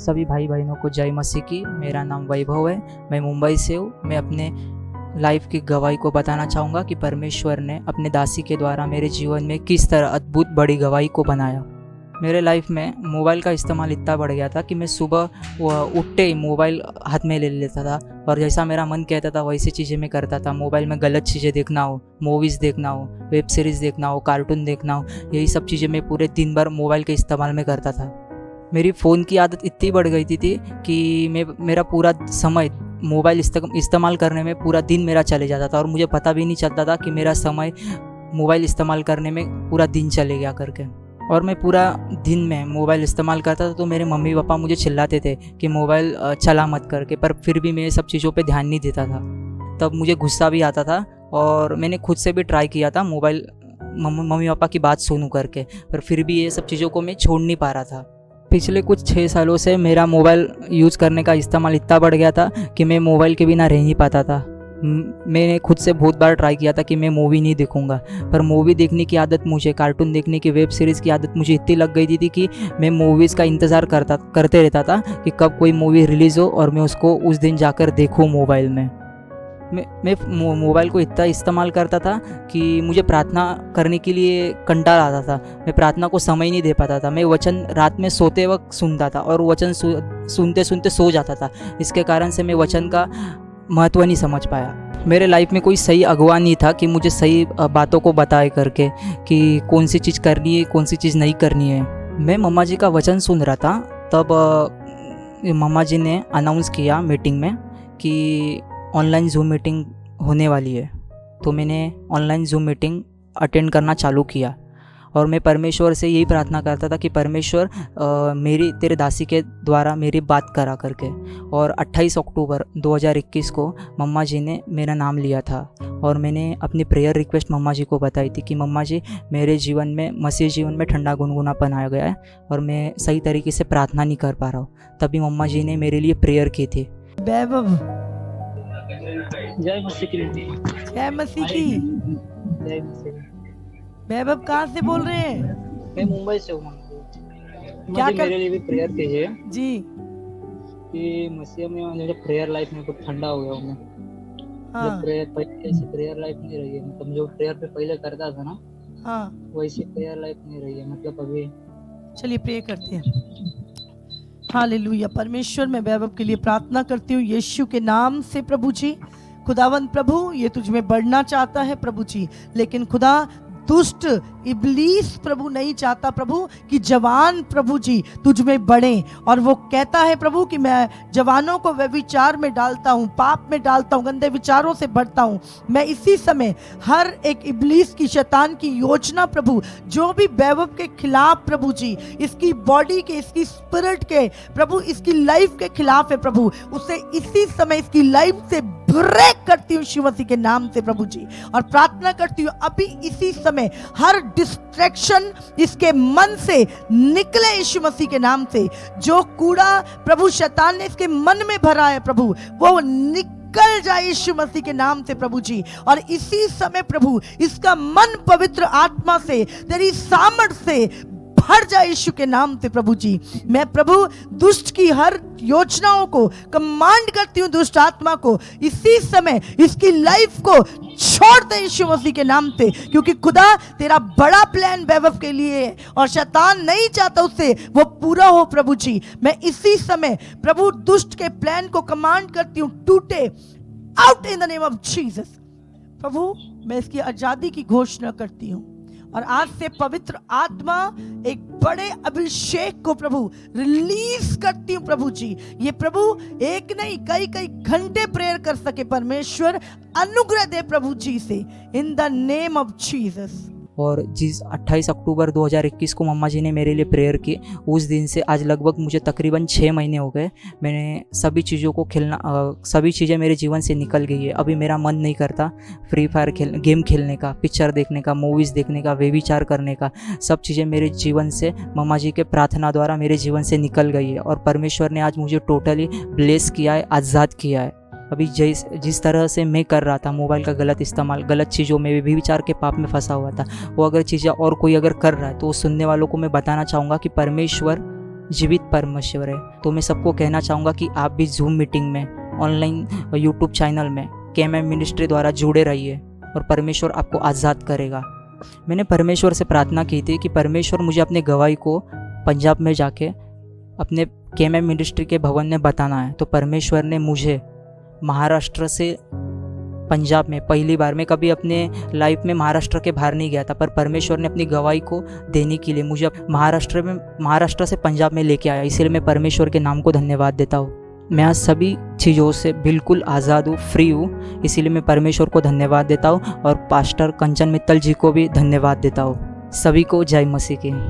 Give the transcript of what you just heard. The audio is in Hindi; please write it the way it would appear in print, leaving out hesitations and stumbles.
सभी भाई बहनों को जय मसीह की। मेरा नाम वैभव है, मैं मुंबई से हूँ। मैं अपने लाइफ की गवाही को बताना चाहूँगा कि परमेश्वर ने अपने दासी के द्वारा मेरे जीवन में किस तरह अद्भुत बड़ी गवाही को बनाया। मेरे लाइफ में मोबाइल का इस्तेमाल इतना बढ़ गया था कि मैं सुबह उठते ही मोबाइल हाथ में ले लेता था और जैसा मेरा मन कहता था वैसी चीज़ें मैं करता था। मोबाइल में गलत चीज़ें देखना हो, मूवीज़ देखना हो, वेब सीरीज़ देखना हो, कार्टून देखना हो, यही सब चीज़ें मैं पूरे दिन भर मोबाइल के इस्तेमाल में करता था। मेरी फ़ोन की आदत इतनी बढ़ गई थी कि मेरा पूरा समय मोबाइल इस्तेमाल करने में पूरा दिन मेरा चले जाता था और मुझे पता भी नहीं चलता था कि मेरा समय मोबाइल इस्तेमाल करने में पूरा दिन चले गया करके। और मैं पूरा दिन में मोबाइल इस्तेमाल करता था तो मेरे मम्मी पापा मुझे चिल्लाते थे कि मोबाइल चला मत करके, पर फिर भी मैं ये सब चीज़ों पे ध्यान नहीं देता था। तब मुझे गुस्सा भी आता था और मैंने खुद से भी ट्राई किया था मोबाइल मम्मी पापा की बात सुनूं करके, पर फिर भी ये सब चीज़ों को मैं छोड़ नहीं पा रहा था। पिछले कुछ 6 सालों से मेरा मोबाइल यूज़ करने का इस्तेमाल इतना बढ़ गया था कि मैं मोबाइल के बिना रह नहीं पाता था। मैंने खुद से बहुत बार ट्राई किया था कि मैं मूवी नहीं देखूंगा, पर मूवी देखने की आदत मुझे, कार्टून देखने की, वेब सीरीज़ की आदत मुझे इतनी लग गई थी कि मैं मूवीज़ का इंतज़ार करते रहता था कि कब कोई मूवी रिलीज़ हो और मैं उसको उस दिन जाकर देखूं मोबाइल में। मैं मोबाइल को इतना इस्तेमाल करता था कि मुझे प्रार्थना करने के लिए कंटाल आता था। मैं प्रार्थना को समय नहीं दे पाता था। मैं वचन रात में सोते वक्त सुनता था और वचन सुनते सुनते सो जाता था। इसके कारण से मैं वचन का महत्व नहीं समझ पाया। मेरे लाइफ में कोई सही अगुवा नहीं था कि मुझे सही बातों को बताए करके कि कौन सी चीज़ करनी है, कौन सी चीज़ नहीं करनी है। मैं मम्मा जी का वचन सुन रहा था, तब मम्मा जी ने अनाउंस किया मीटिंग में कि ऑनलाइन जूम मीटिंग होने वाली है। तो मैंने ऑनलाइन जूम मीटिंग अटेंड करना चालू किया और मैं परमेश्वर से यही प्रार्थना करता था कि परमेश्वर मेरी तेरे दासी के द्वारा मेरी बात करा करके। और 28 अक्टूबर 2021 को मम्मा जी ने मेरा नाम लिया था और मैंने अपनी प्रेयर रिक्वेस्ट मम्मा जी को बताई थी कि मम्मा जी, मेरे जीवन में, मसीह जीवन में ठंडा गुनगुनापन आ गया है और मैं सही तरीके से प्रार्थना नहीं कर पा रहा हूँ। तभी मम्मा जी ने मेरे लिए प्रेयर की थी। जय मसीह की। जय मसीह की। जय मसीह। वैभव कहाँ से बोल रहे हैं? मैं मुंबई से हूँ। मेरे लिए भी प्रेयर कीजिए जी कि मसीह में मेरे प्रेयर लाइफ में कुछ ठंडा हो गया हूँ। हाँ प्रेयर लाइफ नहीं रही है, मतलब जो प्रेयर पे पहले करता था ना, हाँ, वैसी प्रेयर लाइफ नहीं रही है, मतलब अभी। चलिए प्रे करते हैं। हालेलुया। परमेश्वर, मैं वैभव के लिए प्रार्थना करती हूँ यीशु के नाम से। प्रभु जी, खुदावंद प्रभु, ये तुझ में बढ़ना चाहता है प्रभु जी, लेकिन खुदा दुष्ट इब्लीस प्रभु नहीं चाहता प्रभु कि जवान प्रभु जी तुझ में बढ़े। और वो कहता है प्रभु कि मैं जवानों को व्यभिचार में डालता हूँ, पाप में डालता हूँ, गंदे विचारों से बढ़ता हूँ। मैं इसी समय हर एक इब्लीस की, शैतान की योजना प्रभु, जो भी वैभव के खिलाफ प्रभु जी, इसकी बॉडी के, इसकी स्पिरिट के प्रभु, इसकी लाइफ के खिलाफ है प्रभु, उसे इसी समय इसकी लाइफ से ब्रेक करती हूँ शिव मसीह के नाम से प्रभु जी। और प्रार्थना करती हूँ अभी इसी समय हर डिस्ट्रैक्शन इसके मन से निकले यीशु मसीह के नाम से। जो कूड़ा प्रभु शैतान ने इसके मन में भरा है प्रभु, वो निकल जाए यीशु मसीह के नाम से प्रभु जी। और इसी समय प्रभु इसका मन पवित्र आत्मा से, तेरी सामर्थ से भर जाए यीशु के नाम से प्रभु जी। मैं प्रभु दुष्ट की हर योजनाओं को कमांड करती हूँ, दुष्ट आत्मा को इसी समय इसकी लाइफ को छोड़ दे यीशु मसीह के नाम से, क्योंकि खुदा तेरा बड़ा प्लान वैभव के लिए है और शैतान नहीं चाहता उससे वो पूरा हो प्रभु जी। मैं इसी समय प्रभु दुष्ट के प्लान को कमांड करती हूँ, टूटे out in the name of Jesus. प्रभु मैं इसकी आजादी की घोषणा करती हूँ और आज से पवित्र आत्मा एक बड़े अभिषेक को प्रभु रिलीज करती हूँ प्रभु जी। ये प्रभु एक नहीं कई कई घंटे प्रेयर कर सके, परमेश्वर अनुग्रह दे प्रभु जी से, इन द नेम ऑफ जीसस। और जिस 28 अक्टूबर 2021 को मम्मा जी ने मेरे लिए प्रेयर की, उस दिन से आज लगभग मुझे तकरीबन 6 महीने हो गए। मैंने सभी चीज़ों को सभी चीज़ें मेरे जीवन से निकल गई है। अभी मेरा मन नहीं करता फ्री फायर गेम खेलने का, पिक्चर देखने का, मूवीज़ देखने का, व्यभिचार करने का। सब चीज़ें मेरे जीवन से मम्मा जी के प्रार्थना द्वारा मेरे जीवन से निकल गई है और परमेश्वर ने आज मुझे टोटली ब्लेस किया है, आज़ाद किया है। अभी जिस तरह से मैं कर रहा था मोबाइल का गलत इस्तेमाल, गलत चीज़ों में भी विचार के पाप में फंसा हुआ था, वो अगर चीज़ें और कोई अगर कर रहा है तो उस सुनने वालों को मैं बताना चाहूँगा कि परमेश्वर जीवित परमेश्वर है। तो मैं सबको कहना चाहूँगा कि आप भी जूम मीटिंग में, ऑनलाइन यूट्यूब चैनल में KMM मिनिस्ट्री द्वारा जुड़े रहिए और परमेश्वर आपको आज़ाद करेगा। मैंने परमेश्वर से प्रार्थना की थी कि परमेश्वर मुझे अपने गवाही को पंजाब में जाके अपने KMM मिनिस्ट्री के भवन में बताना है। तो परमेश्वर ने मुझे महाराष्ट्र से पंजाब में, पहली बार, मैं कभी अपने लाइफ में महाराष्ट्र के बाहर नहीं गया था, पर परमेश्वर ने अपनी गवाही को देने के लिए मुझे महाराष्ट्र से पंजाब में लेके आया। इसलिए मैं परमेश्वर के नाम को धन्यवाद देता हूँ। मैं आज सभी चीज़ों से बिल्कुल आज़ाद हूँ, फ्री हूँ, इसीलिए मैं परमेश्वर को धन्यवाद देता हूँ और पास्टर कंचन मित्तल जी को भी धन्यवाद देता हूँ। सभी को जय मसीह की।